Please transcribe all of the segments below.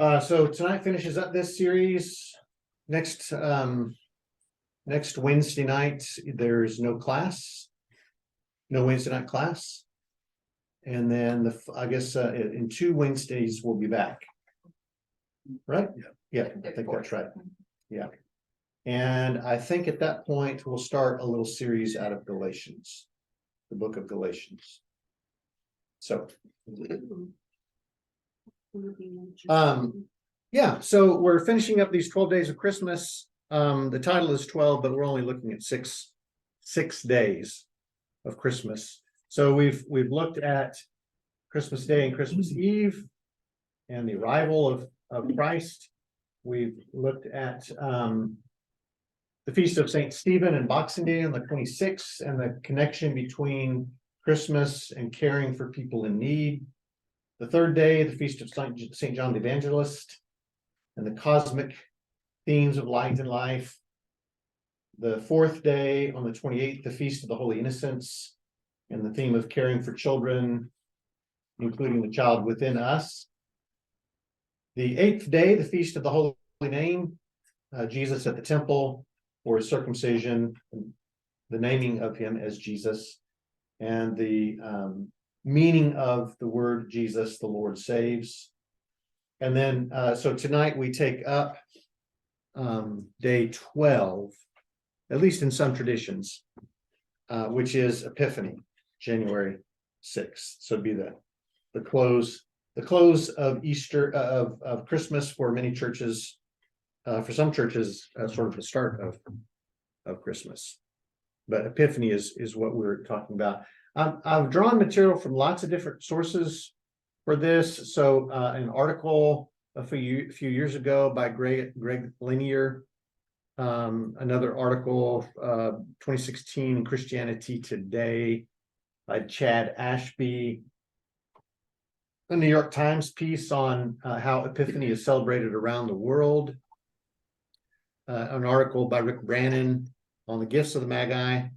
So tonight finishes up this series. Next Wednesday night, there's no class, no Wednesday night class. And then I guess in 2 Wednesdays we'll be back. Right? Yeah, I think that's right. Yeah. And I think at that point we'll start a little series out of Galatians, the book of Galatians. So yeah, so we're finishing up these 12 days of Christmas. The title is 12, but we're only looking at six days of Christmas. So we've looked at Christmas Day and Christmas Eve and the arrival of Christ. We've looked at the Feast of St. Stephen and Boxing Day on the 26th, and the connection between Christmas and caring for people in need. The third day, the Feast of St. John the Evangelist and the cosmic themes of light and life. The fourth day, on the 28th, the Feast of the Holy Innocents and the theme of caring for children, including the child within us. The eighth day, the Feast of the Holy Name, Jesus at the temple for his circumcision, the naming of him as Jesus, and the meaning of the word Jesus, the Lord saves. And then, so tonight we take up day 12, at least in some traditions, which is Epiphany, January 6th. So it'd be the close of Easter, of Christmas for many churches, for some churches, sort of the start of Christmas. But Epiphany is what we're talking about. I've drawn material from lots of different sources for this. So an article a few years ago by Greg Lanier, another article 2016 in Christianity Today by Chad Ashby, a New York Times piece on how Epiphany is celebrated around the world, an article by Rick Brannon on the gifts of the Magi,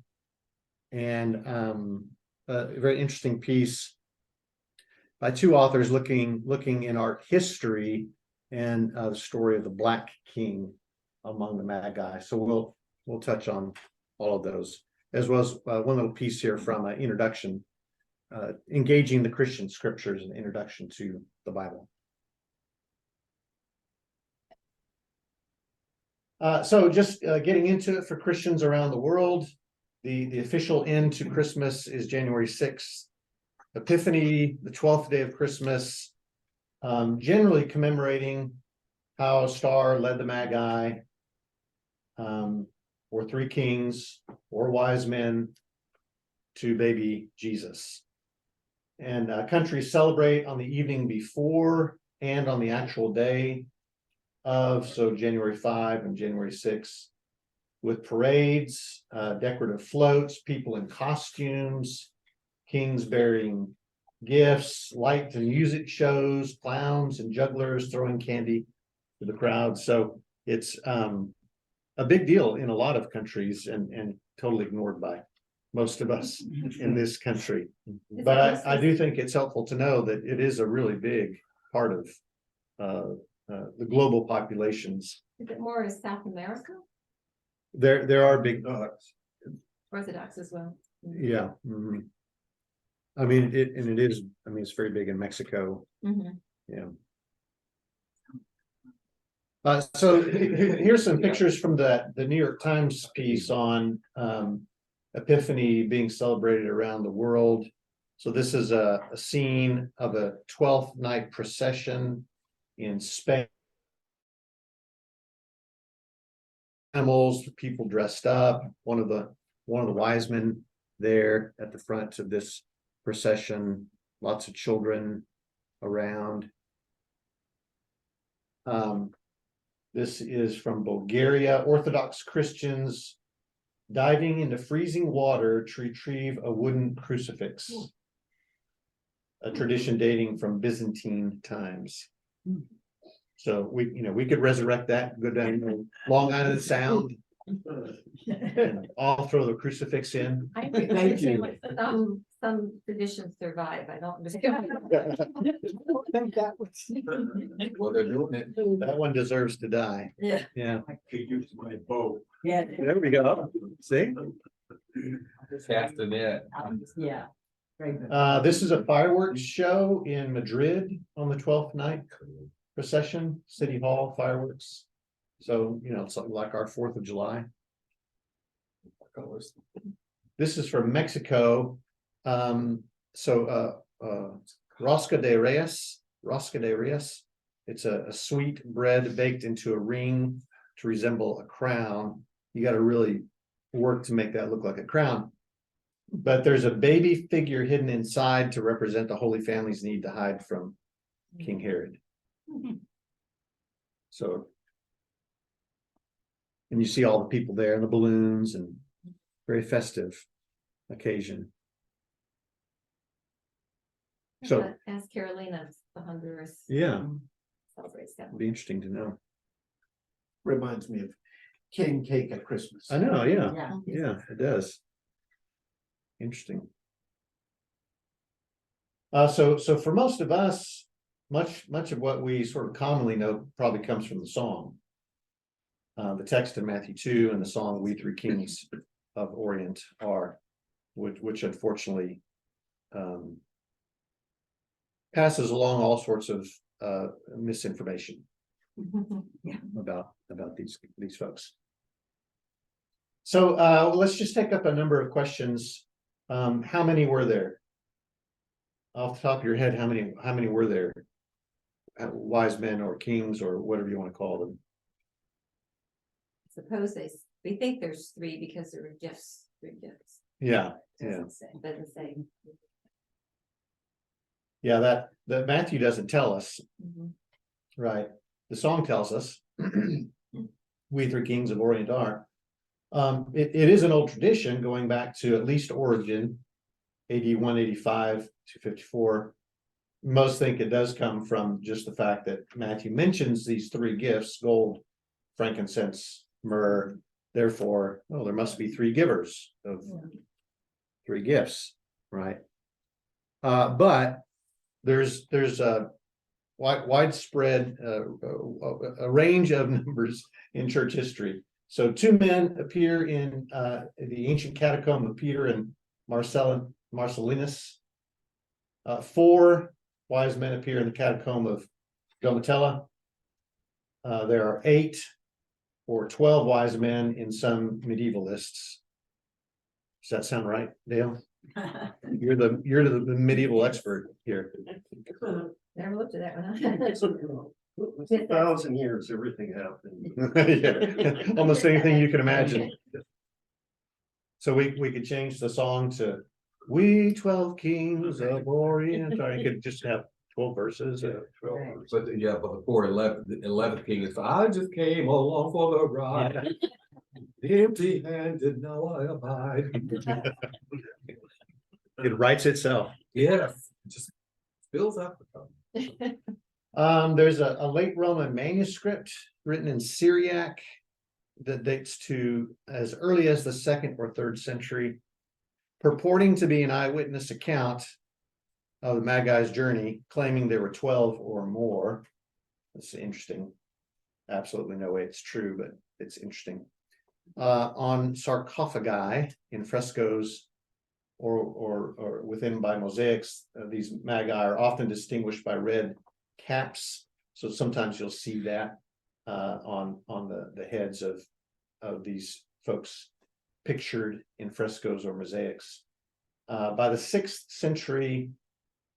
and a very interesting piece by 2 authors looking in art history and the story of the Black King among the Magi. So we'll touch on all of those, as well as one little piece here from an introduction, engaging the Christian scriptures, and introduction to the Bible. So just getting into it for Christians around the world, the official end to Christmas is January 6th. Epiphany, the 12th day of Christmas, generally commemorating how a star led the Magi, or 3 kings, or wise men to baby Jesus. And countries celebrate on the evening before and on the actual day of, so January 5 and January 6, with parades, decorative floats, people in costumes, kings bearing gifts, light and music shows, clowns and jugglers throwing candy to the crowd. So it's a big deal in a lot of countries, and totally ignored by most of us in this country. But I do think it's helpful to know that it is a really big part of the global populations. Is it more as South America? There are big Orthodox as well. yeah. Mm-hmm. I mean, it's very big in Mexico. Mm-hmm. Yeah. So here's some pictures from the New York Times piece on Epiphany being celebrated around the world. So this is a scene of a 12th night procession in Spain. Animals, people dressed up. One of the wise men there at the front of this procession. Lots of children around. This is from Bulgaria. Orthodox Christians diving into freezing water to retrieve a wooden crucifix, a tradition dating from Byzantine times. So we could resurrect that, go down Long Island Sound And I'll throw the crucifix in. I Thank you. Some traditions survive, I don't understand. think that was. Well, they're doing it. That one deserves to die. Yeah. Yeah, I could use my bow. Yeah. there we go. See? Cast the net. Yeah. Very good. This is a fireworks show in Madrid on the 12th night procession, City Hall fireworks. So, you know, something like our 4th of July. Colors. This is from Mexico. Rosca de Reyes, It's a sweet bread baked into a ring to resemble a crown. You got to really work to make that look like a crown. But there's a baby figure hidden inside to represent the Holy Family's need to hide from King Herod. So, and you see all the people there and the balloons and very festive occasion. So, Ask Carolina, the Honduras. yeah, Celebrates that. it'd be interesting to know. Reminds me of king cake at Christmas. I know, yeah, Yeah. yeah, it does. Interesting. So for most of us, much of what we sort of commonly know probably comes from the song. The text in Matthew 2 and the song "We Three Kings of Orient" are, which unfortunately passes along all sorts of misinformation about these folks. So let's just take up a number of questions. How many were there? Off the top of your head, how many were there? Wise men or kings or whatever you want to call them. Suppose we think there's three because there were gifts, 3 gifts. Yeah, Doesn't say. yeah. That Matthew doesn't tell us, Mhm. right? The song tells us. We three kings of Orient are. It is an old tradition going back to at least Origen, AD 185 to 54. Most think it does come from just the fact that Matthew mentions these 3 gifts: gold, frankincense, myrrh. Therefore, well, there must be 3 givers of 3 gifts, right? But there's a widespread a range of numbers in church history. So 2 men appear in the ancient catacomb of Peter and Marcellinus. 4 wise men appear in the catacomb of Domitilla. There are 8 or 12 wise men in some medieval lists. Does that sound right, Dale? You're the medieval expert here. Never looked at that one. 1,000 years, everything happened. Yeah, almost anything you can imagine. So we could change the song to "We 12 Kings of Orient," or you could just have 12 verses. Right. But yeah, but the 11th king is, I just came along for the ride. Empty-handed, now I abide. It writes itself. Yes, it just spills out the tongue. There's a late Roman manuscript written in Syriac that dates to as early as the 2nd or 3rd century, purporting to be an eyewitness account of the Magi's journey, claiming there were 12 or more. That's interesting. Absolutely no way it's true, but it's interesting. On sarcophagi in frescoes or within by mosaics, these magi are often distinguished by red caps. So sometimes you'll see that on the heads of these folks pictured in frescoes or mosaics. By the 6th century,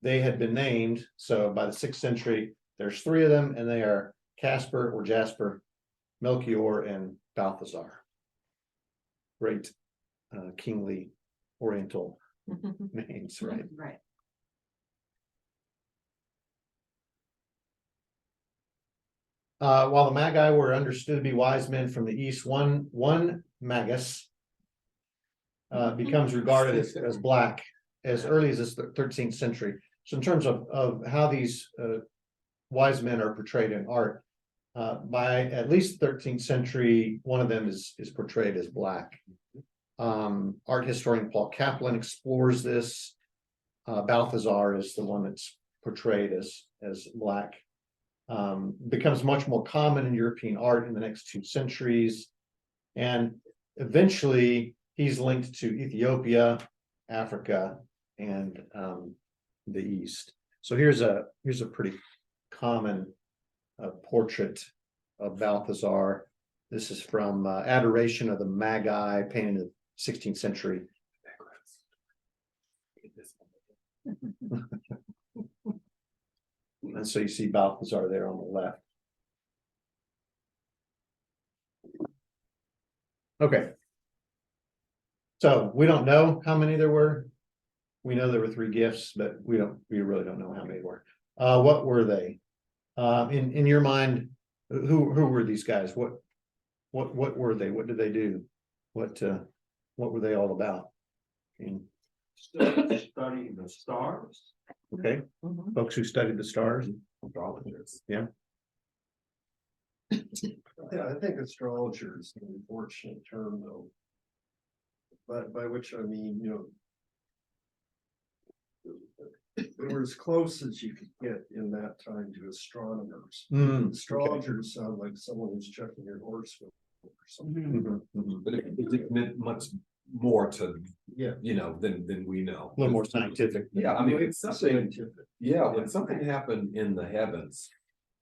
they had been named. So by the 6th century, there's 3 of them, and they are Casper or Jasper, Melchior, and Balthazar. Great kingly Oriental names, right? Right. While the Magi were understood to be wise men from the east, one Magus becomes regarded as black as early as the 13th century. So in terms of how these wise men are portrayed in art, by at least 13th century, one of them is portrayed as black. Art historian Paul Kaplan explores this. Balthazar is the one that's portrayed as black. Becomes much more common in European art in the next 2 centuries. And eventually he's linked to Ethiopia, Africa, and the East. So here's a pretty common portrait of Balthazar. This is from Adoration of the Magi, painted in the 16th century. And so you see Balthazar there on the left. Okay. So we don't know how many there were. We know there were 3 gifts, but we really don't know how many were. What were they? In your mind, who were these guys? What were they? What did they do? What were they all about? Studying the stars. Okay, folks who studied the stars. Astrologers. Yeah, I think astrologer is an unfortunate term though. But by which I mean, they were as close as you could get in that time to astronomers. Astrologers sound like someone who's checking your horoscope or something. But it meant much more to, Yeah. than we know. A little more scientific. Yeah, I mean, it's something, Scientific. yeah, when something happened in the heavens,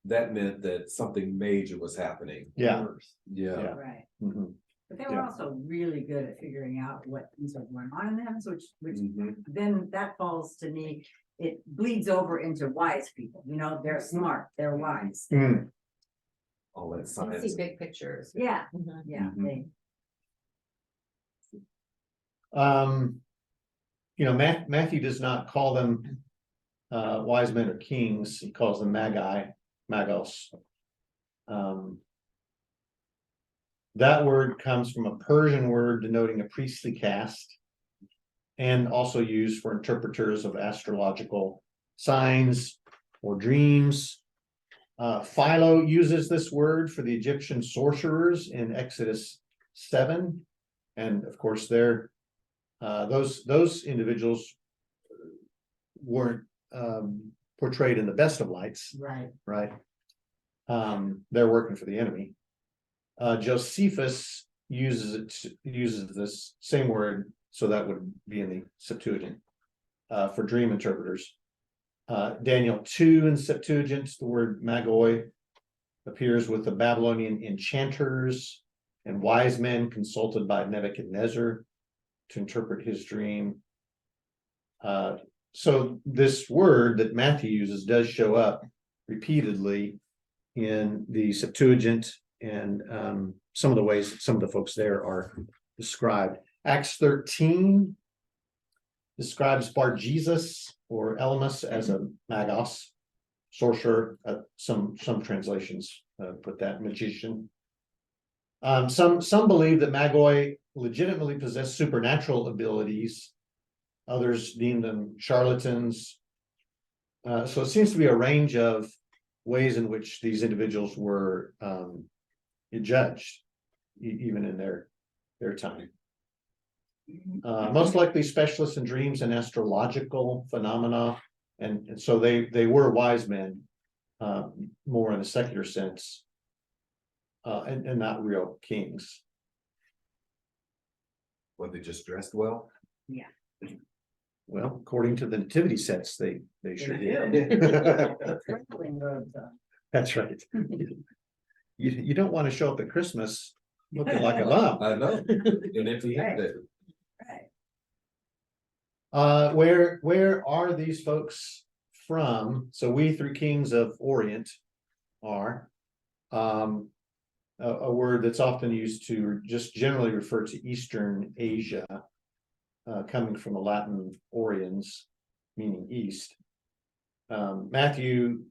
that meant that something major was happening. Yeah. Yeah. Right. Mhm. But they were Yeah. also really good at figuring out what things are going on in the heavens, which Mhm. then that falls to me, it bleeds over into wise people, they're smart, they're wise. Mm. All that You science. see big pictures. Yeah, Mhm. yeah, Mhm. they, Matthew does not call them wise men or kings. He calls them magi, magos. That word comes from a Persian word denoting a priestly caste, and also used for interpreters of astrological signs or dreams. Philo uses this word for the Egyptian sorcerers in Exodus 7. And of course, those individuals weren't portrayed in the best of lights, right, right? They're working for the enemy. Josephus uses this same word, so that would be in the Septuagint for dream interpreters. Daniel 2 in Septuagint, the word magoi appears with the Babylonian enchanters and wise men consulted by Nebuchadnezzar to interpret his dream. So this word that Matthew uses does show up repeatedly in the Septuagint, and some of the ways that some of the folks there are described. Acts 13 describes Bar Jesus or Elymas as a magos, sorcerer. Some translations put that magician. Some believe that magoi legitimately possess supernatural abilities. Others deem them charlatans. So it seems to be a range of ways in which these individuals were judged, even in their time. Most likely specialists in dreams and astrological phenomena, and so they were wise men, more in a secular sense, and not real kings. Were they just dressed well? Well, according to the nativity sets, they sure did. traveling robes on. That's right. You don't want to show up at Christmas looking like a bum. I know, an empty Right. handed. Right. Where are these folks from? So we 3 kings of Orient are a word that's often used to just generally refer to Eastern Asia, coming from the Latin oriens, meaning east. Matthew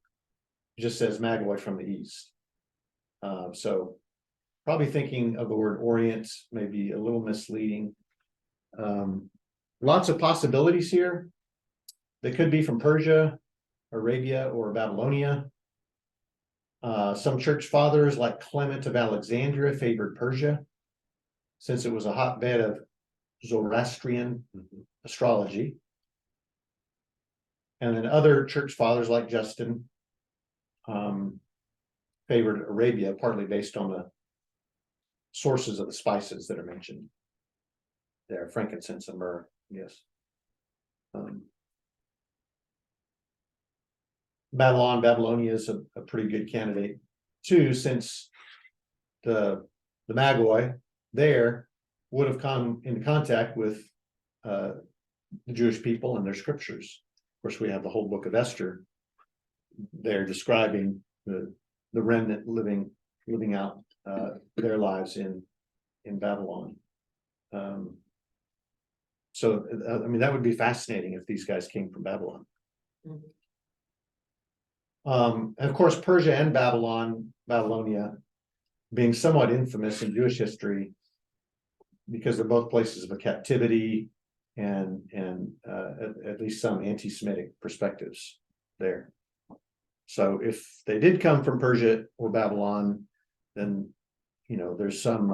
just says magoi from the east. So probably thinking of the word Orient may be a little misleading. Lots of possibilities here. They could be from Persia, Arabia, or Babylonia. Some church fathers like Clement of Alexandria favored Persia, since it was a hotbed of Zoroastrian astrology. And then other church fathers like Justin favored Arabia, partly based on the sources of the spices that are mentioned there, frankincense and myrrh, yes. Babylonia is a pretty good candidate too, since the Magoi there would have come into contact with the Jewish people and their scriptures. Of course, we have the whole book of Esther there describing the remnant living out their lives in Babylon. So I mean, that would be fascinating if these guys came from Babylon. And of course, Persia and Babylonia being somewhat infamous in Jewish history because they're both places of a captivity and at least some anti-Semitic perspectives there. So if they did come from Persia or Babylon, then there's some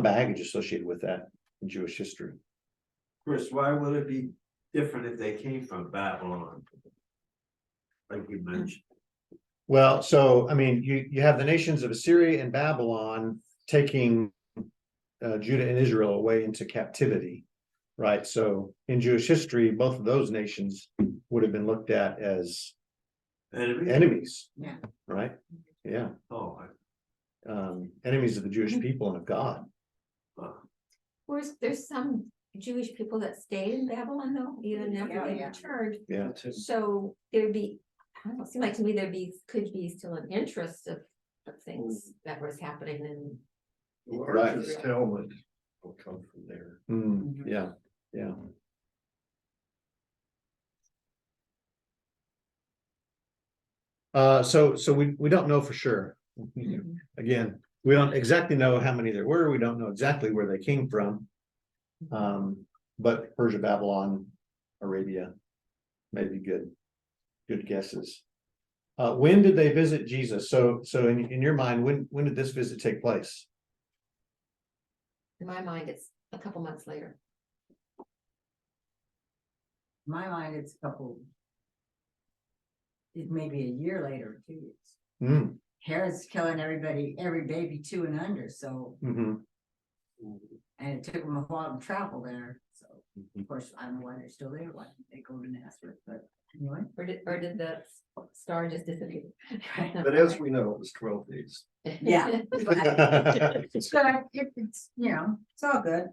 baggage associated with that in Jewish history. Chris, why would it be different if they came from Babylon? Like you mentioned. Well, so I mean, you have the nations of Assyria and Babylon taking Judah and Israel away into captivity, right? So in Jewish history, both of those nations would have been looked at as enemies. Yeah. Right? Yeah. Oh, Enemies of the Jewish people and of God. Whereas there's some Jewish people that stayed in Babylon though, even after Yeah, they yeah. returned. Yeah. So there'd be, I don't know, it seemed like to me could be still an interest of things that was happening in. Largest Talmud will come from there. Yeah. Yeah. So we don't know for sure. Again, we don't exactly know how many there were. We don't know exactly where they came from. But Persia, Babylon, Arabia may be good guesses. When did they visit Jesus? So in your mind, when did this visit take place? In my mind, it's a couple months later. In my mind, it's it may be a year later, 2 years. Herod's killing everybody, every baby 2 and under, so, and it took them a while to travel there, so, of course, I don't know why they're still there, why didn't they go to Nazareth, but anyway. Or did the star just disappear? But as we know, it was 12 days. Yeah. So it's, it's all good.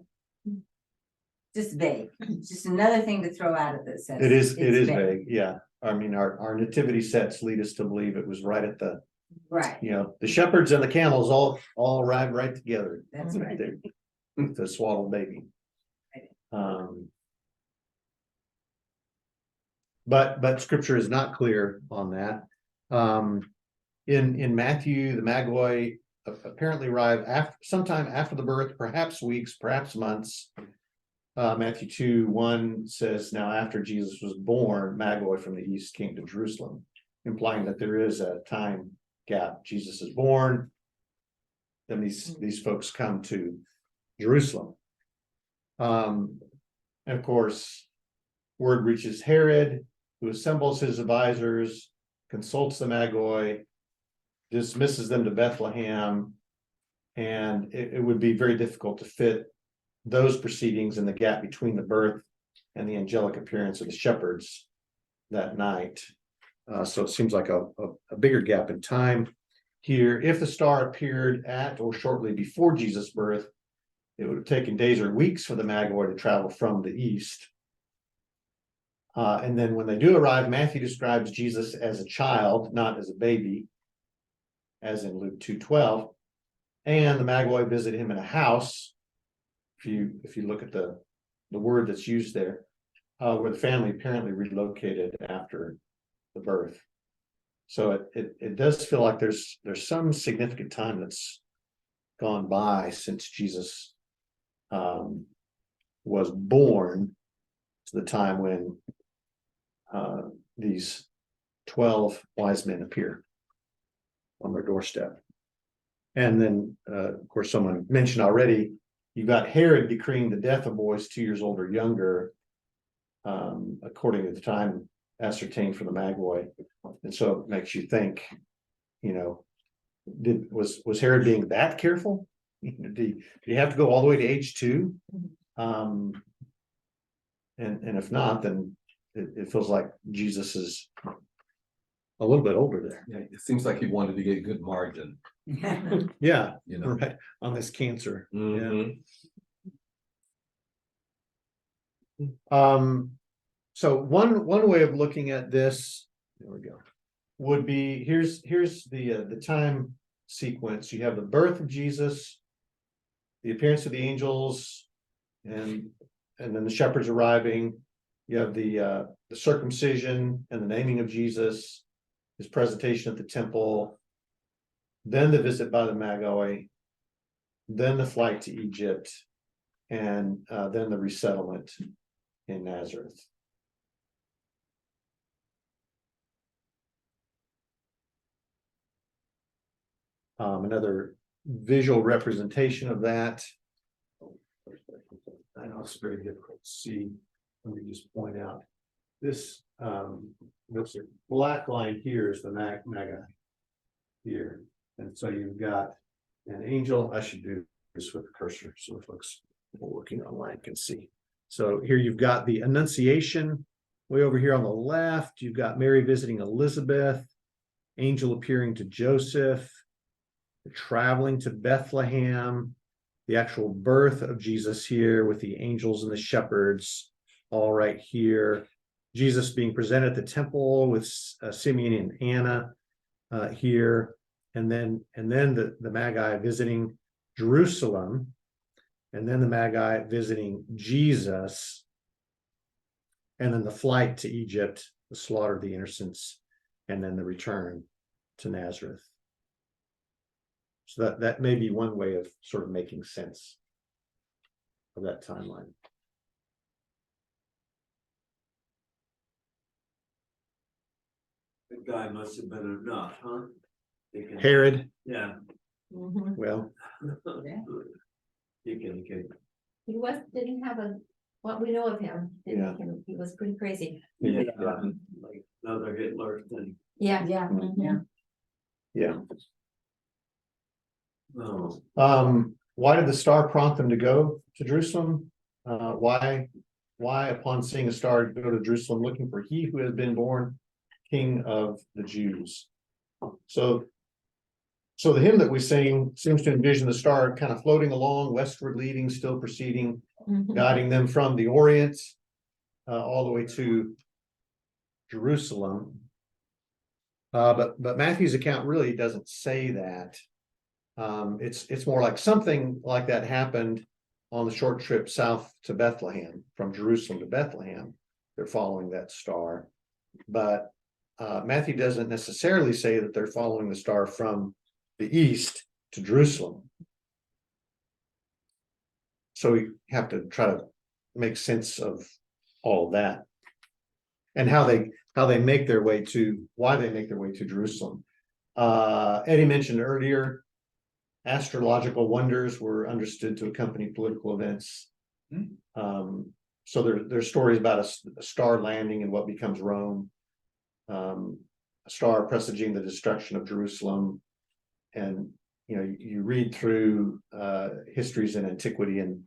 Just vague, it's just another thing to throw out of this. It is vague, yeah. I mean, our nativity sets lead us to believe it was right at the, Right, the shepherds and the camels all arrived right together. that's right. there with the swaddled baby. But scripture is not clear on that. In Matthew, the Magoi apparently arrived sometime after the birth, perhaps weeks, perhaps months. Matthew 2:1 says, now after Jesus was born, Magoi from the east came to Jerusalem, implying that there is a time gap. Jesus is born, then these folks come to Jerusalem. And of course, word reaches Herod, who assembles his advisors, consults the Magoi, dismisses them to Bethlehem, and it would be very difficult to fit those proceedings in the gap between the birth and the angelic appearance of the shepherds that night. So it seems like a bigger gap in time here. If the star appeared at or shortly before Jesus' birth, it would have taken days or weeks for the Magoi to travel from the east. And then when they do arrive, Matthew describes Jesus as a child, not as a baby, as in Luke 2:12. And the Magoi visit him in a house. If you look at the word that's used there, where the family apparently relocated after the birth. So it does feel like there's some significant time that's gone by since Jesus was born to the time when these 12 wise men appear. on their doorstep. And then, of course, someone mentioned already, you got Herod decreeing the death of boys 2 years old or younger, according to the time ascertained for the Magoi. And so it makes you think, you know, was Herod being that careful? Do you have to go all the way to age 2? And if not, then it feels like Jesus is a little bit older there. Yeah, it seems like he wanted to get good margin, Yeah, you know. right, on this cancer. Mhm. So one way of looking at this, there we go, would be here's the time sequence. You have the birth of Jesus, the appearance of the angels, and then the shepherds arriving. You have the circumcision and the naming of Jesus, his presentation at the temple, then the visit by the Magoi, then the flight to Egypt, and then the resettlement in Nazareth. Another visual representation of that. I know it's very difficult to see. Let me just point out this. This black line here is the Magi here, and so you've got an angel. I should do this with the cursor so folks working online can see. So here you've got the Annunciation way over here on the left. You've got Mary visiting Elizabeth, angel appearing to Joseph, traveling to Bethlehem, the actual birth of Jesus here with the angels and the shepherds all right here. Jesus being presented at the temple with Simeon and Anna here, and then the Magi visiting Jerusalem, and then the Magi visiting Jesus, and then the flight to Egypt, the slaughter of the innocents, and then the return to Nazareth. So that may be one way of sort of making sense of that timeline. The guy must have been enough, huh? Herod, Yeah. Mhm. well, You can, Didn't have what we know of him, Yeah. he was pretty crazy. yeah, like another Hitler thing. Yeah. Yeah, Mhm. yeah. No, Why did the star prompt them to go to Jerusalem? Why upon seeing a star go to Jerusalem looking for he who has been born King of the Jews? So the hymn that we sing seems to envision the star kind of floating along, westward leading, still proceeding, Mhm. guiding them from the Orient all the way to Jerusalem. But Matthew's account really doesn't say that. It's more like something like that happened on the short trip south to Bethlehem, from Jerusalem to Bethlehem. They're following that star, but Matthew doesn't necessarily say that they're following the star from the east to Jerusalem. So you have to try to make sense of all of that and how they make their way to, why they make their way to Jerusalem. Eddie mentioned earlier, astrological wonders were understood to accompany political events. So there's stories about a star landing in what becomes Rome, a star presaging the destruction of Jerusalem. And you know, you read through histories in antiquity, and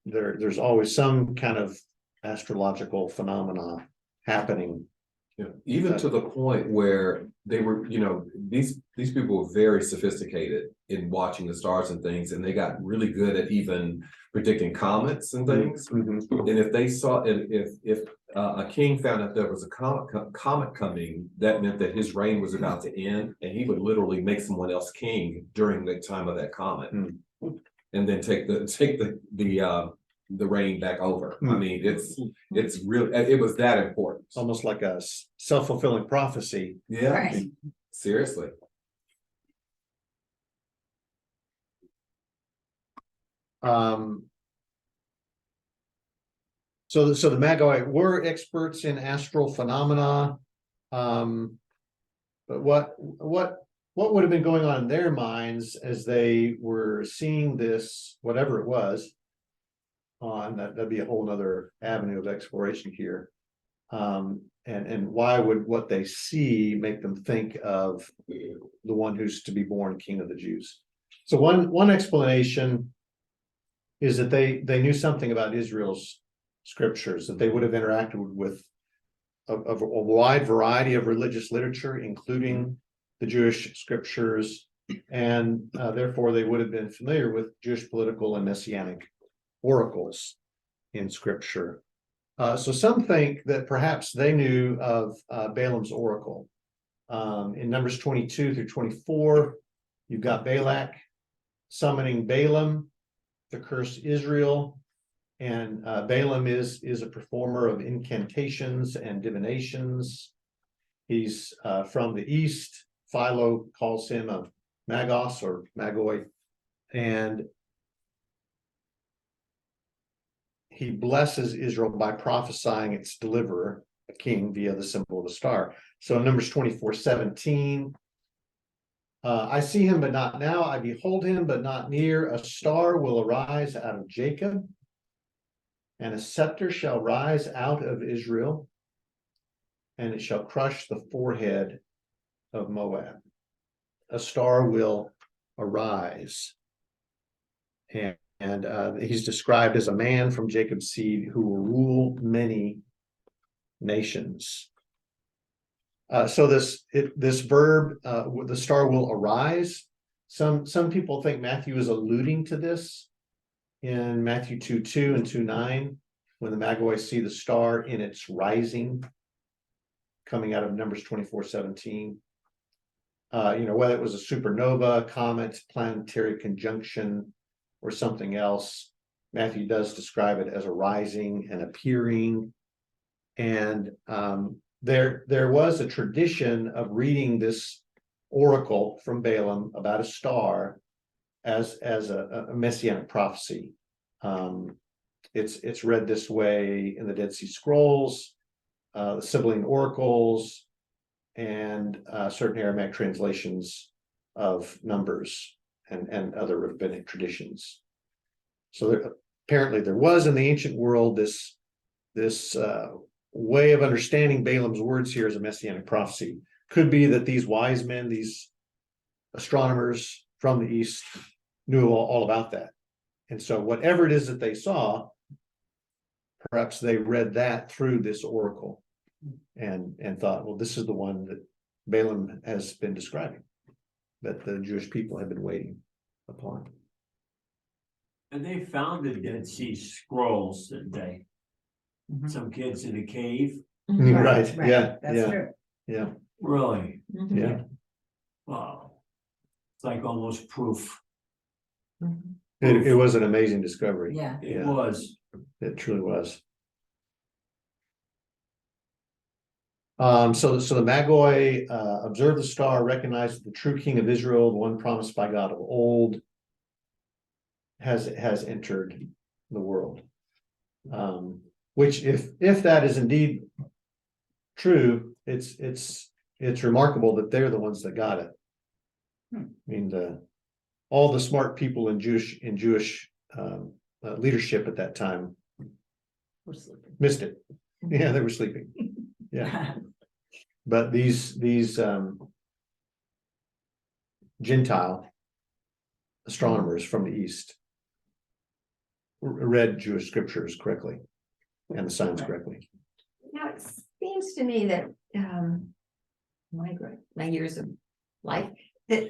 there's always some kind of astrological phenomena happening. You know, even to the point where they were, you know, these people were very sophisticated in watching the stars and things, and they got really good at even predicting comets and things. Mm-hmm. And if they saw, if a king found out there was a comet coming, that meant that his reign was about to end, and he would literally make someone else king during the time of that comet, and then take the reign back over. I mean, it's real. It was that important. It's almost like a self-fulfilling prophecy. Yeah, Right. seriously. So the Magi were experts in astral phenomena. But what what would have been going on in their minds as they were seeing this, whatever it was, on that'd be a whole nother avenue of exploration here. And why would what they see make them think of the one who's to be born King of the Jews? So one explanation is that they knew something about Israel's scriptures, that they would have interacted with a wide variety of religious literature, including the Jewish scriptures, and therefore they would have been familiar with Jewish political and messianic oracles in scripture. So some think that perhaps they knew of Balaam's oracle. In Numbers 22 through 24, you've got Balak summoning Balaam to curse Israel. And Balaam is a performer of incantations and divinations. He's from the east. Philo calls him a Magos or Magoi. And he blesses Israel by prophesying its deliverer, a king, via the symbol of the star. So in Numbers 24:17, I see him, but not now. I behold him, but not near. A star will arise out of Jacob, and a scepter shall rise out of Israel, and it shall crush the forehead of Moab. A star will arise. And he's described as a man from Jacob's seed who will rule many nations. So this verb, the star will arise. Some people think Matthew is alluding to this in Matthew 2:2 and 2:9, when the Magoi see the star in its rising, coming out of Numbers 24:17. Whether it was a supernova, comet, planetary conjunction, or something else, Matthew does describe it as a rising and appearing. And there was a tradition of reading this oracle from Balaam about a star as a messianic prophecy. It's read this way in the Dead Sea Scrolls, the Sibylline oracles, and certain Aramaic translations of Numbers and other rabbinic traditions. So apparently there was in the ancient world this way of understanding Balaam's words here as a messianic prophecy. Could be that these wise men, these astronomers from the east, knew all about that. And so whatever it is that they saw, perhaps they read that through this oracle and thought, well, this is the one that Balaam has been describing, that the Jewish people have been waiting upon. And they found the Dead Sea Scrolls, didn't they? Some kids in a cave. Right. Yeah. That's Yeah. true. Yeah. Really? Yeah. Wow. It's like almost proof. It was an amazing discovery. Yeah. It was. It truly was. So the Magoi observed the star, recognized the true king of Israel, the one promised by God of old, has entered the world. Which, if that is indeed true, it's remarkable that they're the ones that got it. I mean, all the smart people in Jewish leadership at that time We're sleeping. missed it. Yeah, they were sleeping. Yeah. But these Gentile astronomers from the East read Jewish scriptures correctly and the signs correctly. Now, it seems to me that my years of life, that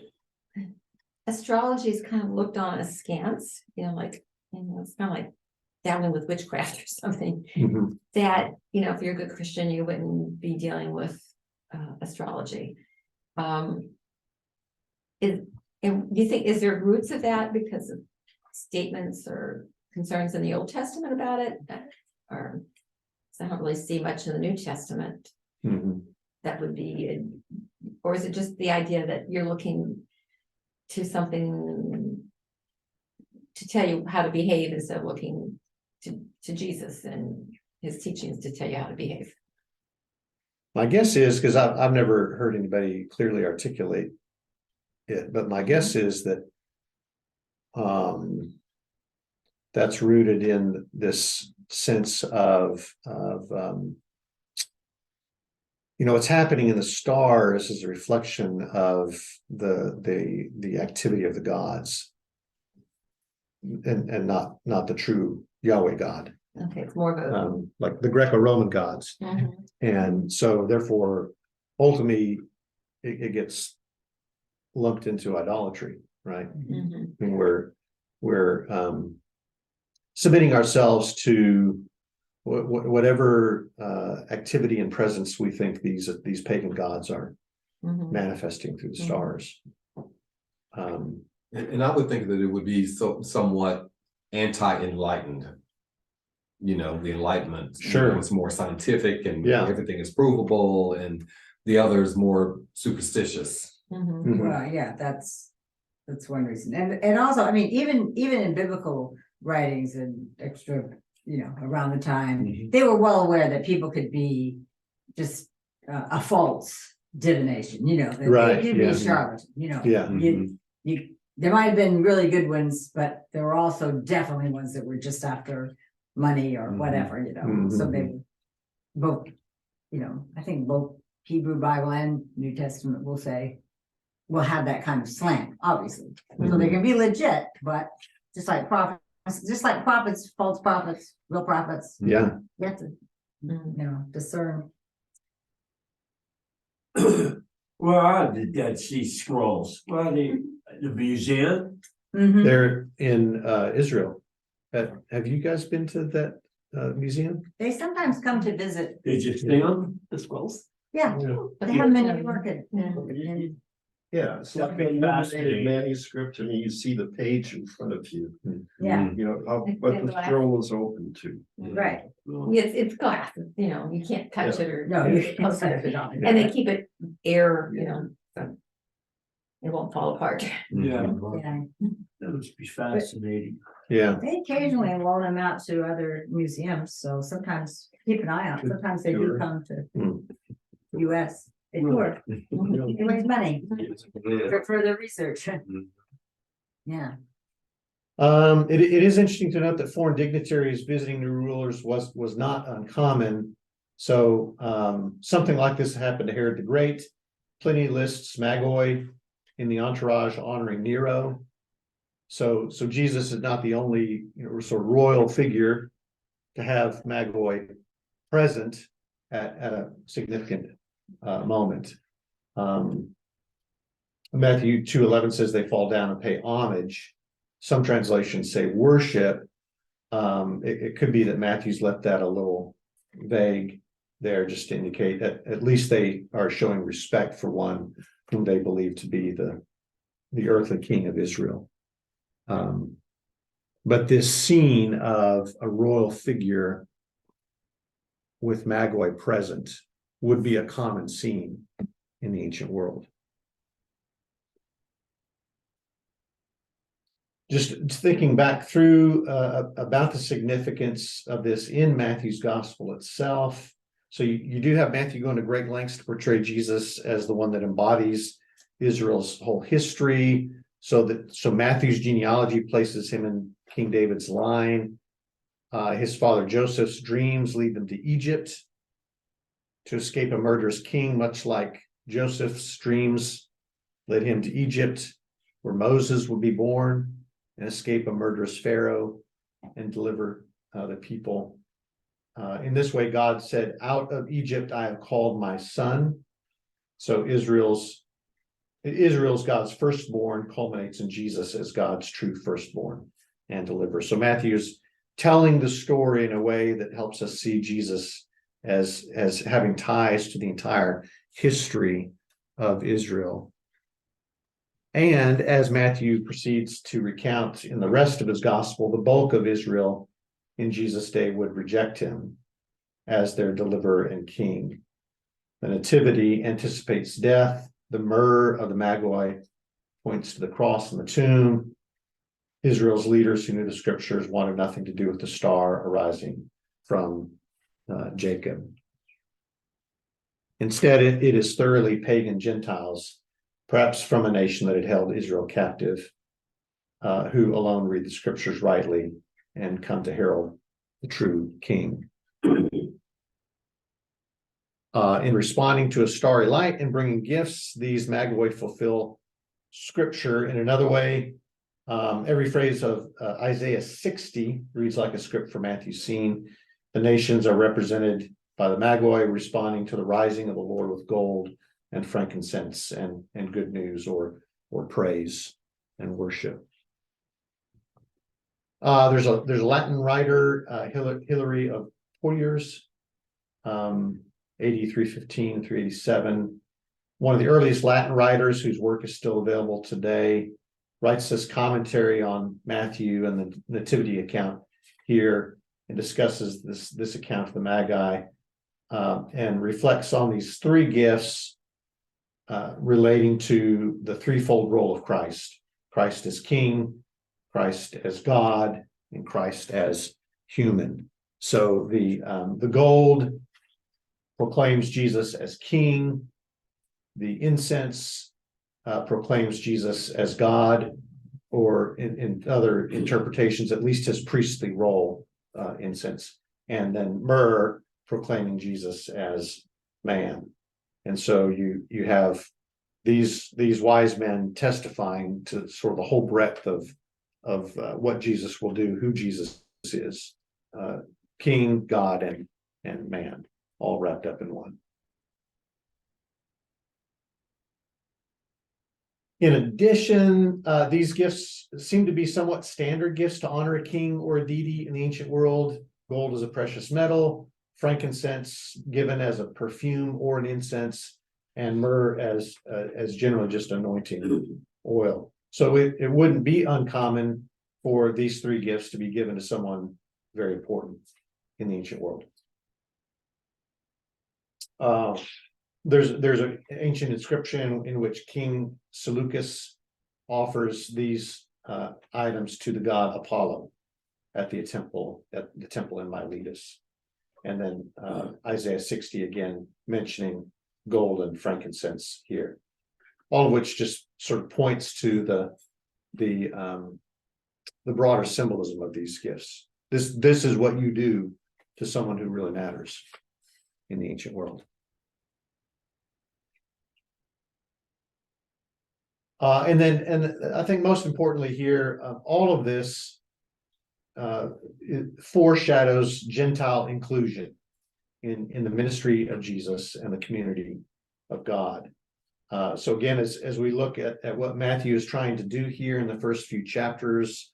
astrology is kind of looked on askance, it's kind of like dabbling with witchcraft or something. Mhm. That, if you're a good Christian, you wouldn't be dealing with astrology. And you think, is there roots of that because of statements or concerns in the Old Testament about it? Or, I don't really see much in the New Testament Mhm. that would be, or is it just the idea that you're looking to something to tell you how to behave instead of looking to Jesus and his teachings to tell you how to behave? My guess is, because I've never heard anybody clearly articulate it, but my guess is that that's rooted in this sense of what's happening in the stars is a reflection of the activity of the gods, and not the true Yahweh God, Okay, it's more of a. like the Greco-Roman gods. Mhm. And so therefore, ultimately, it gets lumped into idolatry, right? Mhm. I mean, we're submitting ourselves to whatever activity and presence we think these pagan gods are Mhm. manifesting through the stars. And I would think that it would be somewhat anti-enlightened. The Enlightenment. Sure. It's more scientific and Yeah. everything is provable, and the other is more superstitious. Mhm. Mhm. Well, yeah, that's one reason. And also, I mean, even in biblical writings and extra, around the time, Mhm. they were well aware that people could be just a false divination, that Right, you'd be yeah. a charlatan, Yeah. Mhm. There might have been really good ones, but there were also definitely ones that were just after money or whatever, so Mhm. they were both, I think both Hebrew Bible and New Testament will have that kind of slant, obviously. So they can be legit, but just like prophets, false prophets, real prophets, Yeah. you have to, discern. Where are the Dead Sea Scrolls? Where are they? The museum? Mhm. They're in Israel. Have you guys been to that museum? They sometimes come to visit, Did you see them, the scrolls? yeah, But they have them in yeah. New York and Yeah, it's like a Something illuminated fascinating. manuscript and you see the page in front of you. yeah, What the scroll is open to. right, It's glass, you can't touch it or. no, you can't touch it on. And they keep it air, so it won't fall apart. Yeah, Yeah. that would be fascinating. Yeah. They occasionally loan them out to other museums, so sometimes keep an eye out, sometimes they do Sure. come to Mm. US. They tour, they raise money for further research. Yeah, It is interesting to note that foreign dignitaries visiting new rulers was not uncommon. So something like this happened to Herod the Great. Pliny lists Magoi in the entourage honoring Nero. So Jesus is not the only sort of royal figure to have Magoi present at a significant moment. Matthew 2:11 says they fall down and pay homage. Some translations say worship. It could be that Matthew's left that a little vague there, just to indicate that at least they are showing respect for one whom they believe to be the earthly king of Israel. But this scene of a royal figure with Magoi present would be a common scene in the ancient world. Just thinking back through about the significance of this in Matthew's gospel itself. So you do have Matthew going to great lengths to portray Jesus as the one that embodies Israel's whole history. So Matthew's genealogy places him in King David's line. His father Joseph's dreams lead them to Egypt to escape a murderous king, much like Joseph's dreams led him to Egypt, where Moses would be born and escape a murderous Pharaoh and deliver the people. In this way, God said, "Out of Egypt I have called my son." So Israel's God's firstborn culminates in Jesus as God's true firstborn and deliverer. So Matthew's telling the story in a way that helps us see Jesus as having ties to the entire history of Israel. And as Matthew proceeds to recount in the rest of his gospel, the bulk of Israel in Jesus' day would reject him as their deliverer and king. The nativity anticipates death. The myrrh of the Magoi points to the cross and the tomb. Israel's leaders who knew the scriptures wanted nothing to do with the star arising from Jacob. Instead, it is thoroughly pagan Gentiles perhaps from a nation that had held Israel captive, who alone read the scriptures rightly and come to herald the true king. In responding to a starry light and bringing gifts, these Magoi fulfill scripture in another way. Every phrase of Isaiah 60 reads like a script for Matthew's scene. The nations are represented by the Magoi responding to the rising of the Lord with gold and frankincense and good news or praise and worship. There's a Latin writer, Hilary of Poitiers, AD 315 387. One of the earliest Latin writers whose work is still available today, writes this commentary on Matthew and the nativity account here, and discusses this account of the Magi, and reflects on these three gifts relating to the threefold role of Christ. Christ as King, Christ as God, and Christ as human. So the gold proclaims Jesus as King. The incense proclaims Jesus as God, or in other interpretations, at least his priestly role, incense. And then myrrh proclaiming Jesus as man. And so you have these wise men testifying to sort of the whole breadth of what Jesus will do, who Jesus is, King, God, and man, all wrapped up in one. In addition, these gifts seem to be somewhat standard gifts to honor a king or a deity in the ancient world. Gold is a precious metal, frankincense given as a perfume or an incense, and myrrh as generally just anointing oil. So it wouldn't be uncommon for these three gifts to be given to someone very important in the ancient world. There's an ancient inscription in which King Seleucus offers these items to the god Apollo at the temple in Miletus. And then Isaiah 60 again mentioning gold and frankincense here, all of which just sort of points to the broader symbolism of these gifts. This is what you do to someone who really matters in the ancient world. And I think most importantly here, all of this it foreshadows Gentile inclusion in the ministry of Jesus and the community of God. So again, as we look at what Matthew is trying to do here in the first few chapters,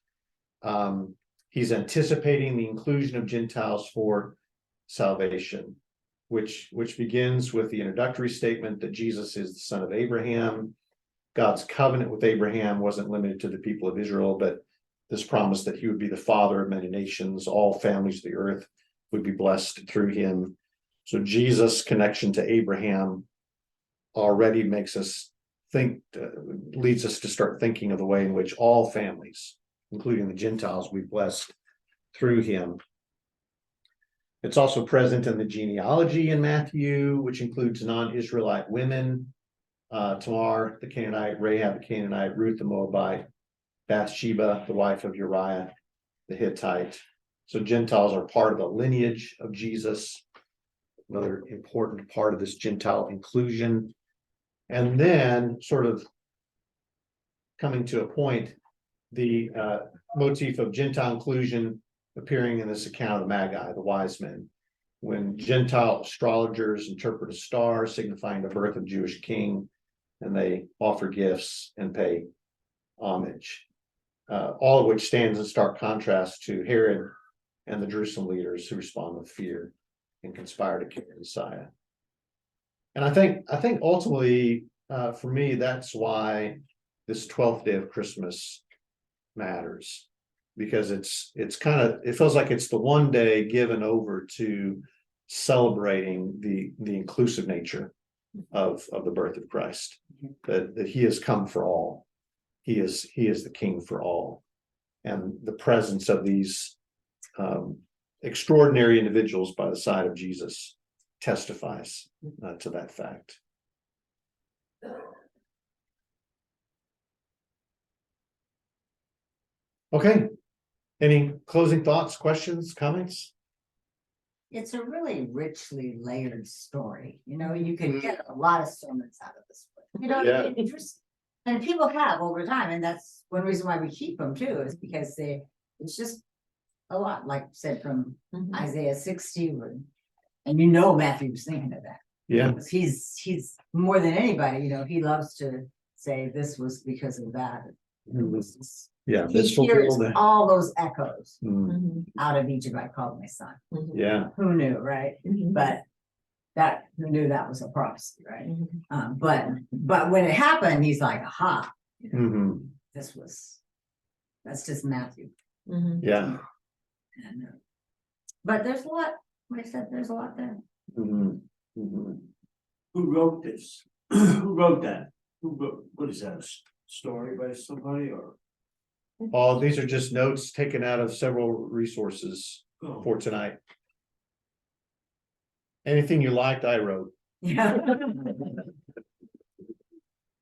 he's anticipating the inclusion of Gentiles for salvation, which begins with the introductory statement that Jesus is the son of Abraham. God's covenant with Abraham wasn't limited to the people of Israel, but this promise that he would be the father of many nations, all families of the earth would be blessed through him. So Jesus' connection to Abraham already makes us think, leads us to start thinking of the way in which all families, including the Gentiles, will be blessed through him. It's also present in the genealogy in Matthew, which includes non-Israelite women, Tamar the Canaanite, Rahab the Canaanite, Ruth the Moabite, Bathsheba, the wife of Uriah the Hittite. So Gentiles are part of the lineage of Jesus, another important part of this Gentile inclusion. And then sort of coming to a point, the motif of Gentile inclusion appearing in this account of the Magi, the wise men, when Gentile astrologers interpret a star signifying the birth of Jewish king, and they offer gifts and pay homage, all of which stands in stark contrast to Herod and the Jerusalem leaders who respond with fear and conspire to kill the Messiah. And I think ultimately, for me, that's why this 12th day of Christmas matters, because it feels like it's the one day given over to celebrating the inclusive nature of the birth of Christ, that he has come for all. He is the king for all. And the presence of these extraordinary individuals by the side of Jesus testifies to that fact. Okay. Any closing thoughts, questions, comments? It's a really richly layered story, you can get a lot of sermons out of this. Yeah. And people have over time, and that's one reason why we keep them too, is because it's just a lot, like said from Mhm. Isaiah 60, and Matthew was thinking of that. Yeah. Because he's more than anybody, he loves to say this was because of that. Yeah. He This hears fulfilled. all those echoes Mm, Mhm. out of Egypt. I called my son. Mhm. Yeah. Who knew, right? Mhm. But who knew that was a prophecy, right? Mhm. But when it happened, he's like, aha, Mhm. that's just Matthew. Mhm. Yeah. And, but there's a lot, like I said, there's a lot there. Mhm. Mhm. Who wrote this? Who wrote that? What is that, a story by somebody or? Oh, these are just notes taken out of several resources Oh, for tonight. Anything you liked, I wrote. Yeah.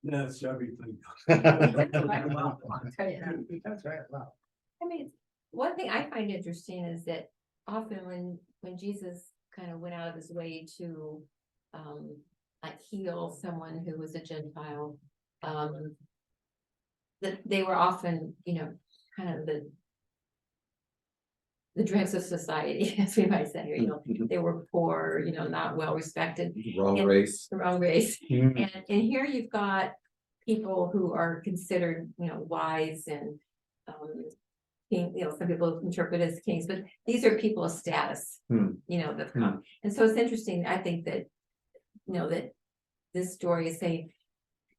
that's everything. Well, I'll tell you that, he does write well. I mean, one thing I find interesting is that often when Jesus kind of went out of his way to like heal someone who was a Gentile, that they were often, kind of the dregs of society, as we might say, they were poor, not well respected, Wrong And- race. the wrong race. Mhm. And here you've got people who are considered, wise and, some people interpret as kings, but these are people of status, Hmm. that come. And so it's interesting, I think that, that this story is saying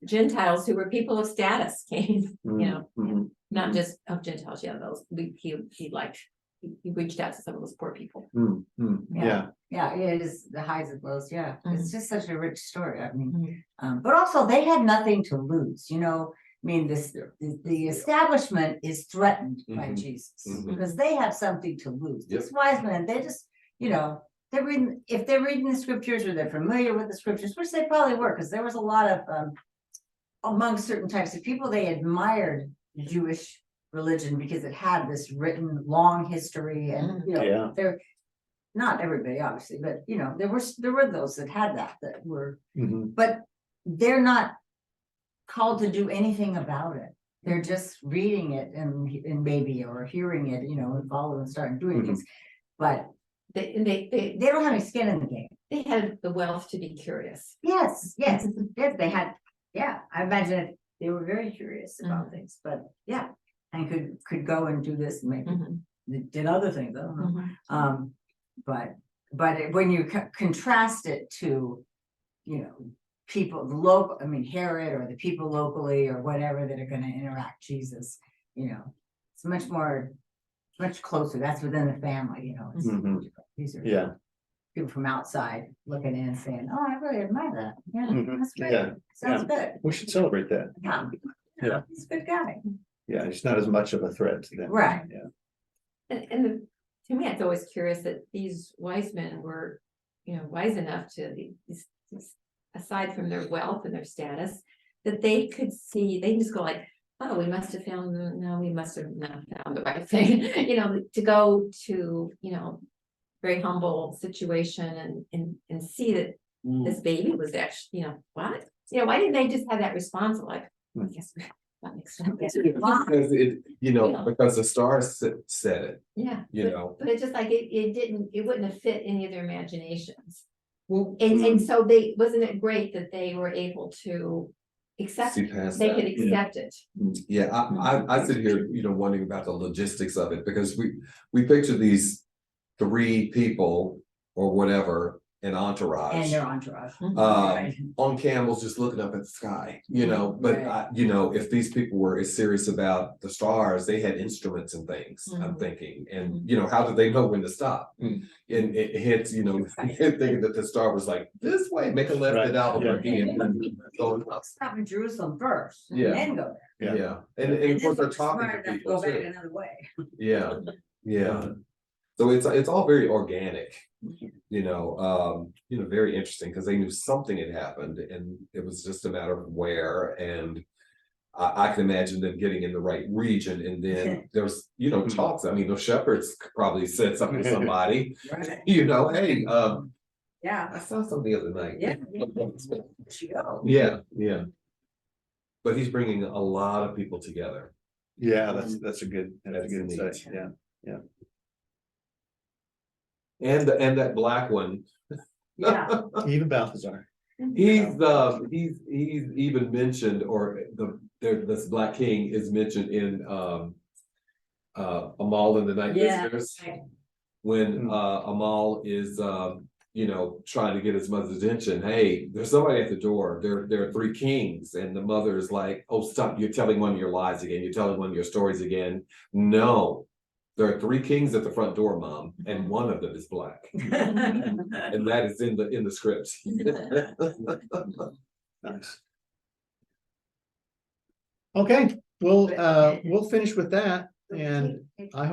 Gentiles who were people of status came, Mhm. not just of Gentiles, those, he reached out to some of those poor people. Mhm. Mhm. Yeah. Yeah, it is the highs and lows, yeah, it's just such a rich story, I mean, Mhm. but also they had nothing to lose, I mean, the establishment is threatened by Mhm. Jesus, Mhm. because they have something to lose, Yep. these wise men, they just, they're reading, if they're reading the scriptures or they're familiar with the scriptures, which they probably were, because there was a lot of, among certain types of people, they admired the Jewish religion because it had this written long history and, Yeah. they're not everybody, obviously, but there were those that had that were, Mhm. but they're not called to do anything about it. They're just reading it and maybe or hearing it, and following and starting doing things. But They they don't have any skin in the game. they had the wealth to be curious. Yes, yes, they had, yeah, I imagine they were very curious about things, but yeah, and could go and do this and maybe Mhm. did other things, I don't know. Mhm. When you contrast it to, people, the local, I mean, Herod or the people locally or whatever that are gonna interact Jesus, it's much closer, that's within the family, it's- Mhm. these are Yeah. people from outside looking in and saying, oh, I really admire that, yeah, Mhm. that's great, Yeah. sounds good, We should celebrate that. yeah, Yeah. he's a good guy, Yeah. It's not as much of a threat to them. right. Yeah. To me, it's always curious that these wise men were, wise enough to, aside from their wealth and their status, that they could see, they just go like, oh, we must have found, no, we must have not found the right thing, to go to, very humble situation and see that this baby was actually, what? Why didn't they just have that response of like, I guess that makes sense. Because because the stars said it, Yeah. you know. But it's just like it wouldn't have fit any of their imaginations. Well, And so wasn't it great that they were able to accept, See past they that. could accept it. Yeah, I sit here, wondering about the logistics of it, because we picture these three people or whatever, an entourage. And their entourage. On camels just looking up at the sky, but Right. if these people were as serious about the stars, they had instruments and things, I'm Mhm. thinking, and how did they know when to stop? Mm. And it hits, thinking that the star was like this way, make a left Right, at Albuquerque and going up. Stop in Jerusalem first, and Yeah. then go there. Yeah, and of course they're talking to Smart enough to people go back too. another way. Yeah, yeah. So it's all very organic, very interesting because they knew something had happened and it was just a matter of where. And I can imagine them getting in the right region, and then there's, talks, I mean, the shepherds probably said something to somebody, Right. hey, Yeah, I saw something the other night. yeah. There you go. Yeah, yeah. But he's bringing a lot of people together. Yeah, that's a good That's insight, neat. yeah. And that black one, Yeah. Even Balthazar. he's even mentioned, or this Black King is mentioned in Amal and the Night Yeah. Visitors. When Hmm. Amal is trying to get his mother's attention. Hey, there's somebody at the door. There are three kings, and the mother is like, "Oh, stop! You're telling one of your lies again. You're telling one of your stories again." No, there are three kings at the front door, Mom, and one of them is black, and that is in the script. Nice. Okay, we'll finish with that, and I hope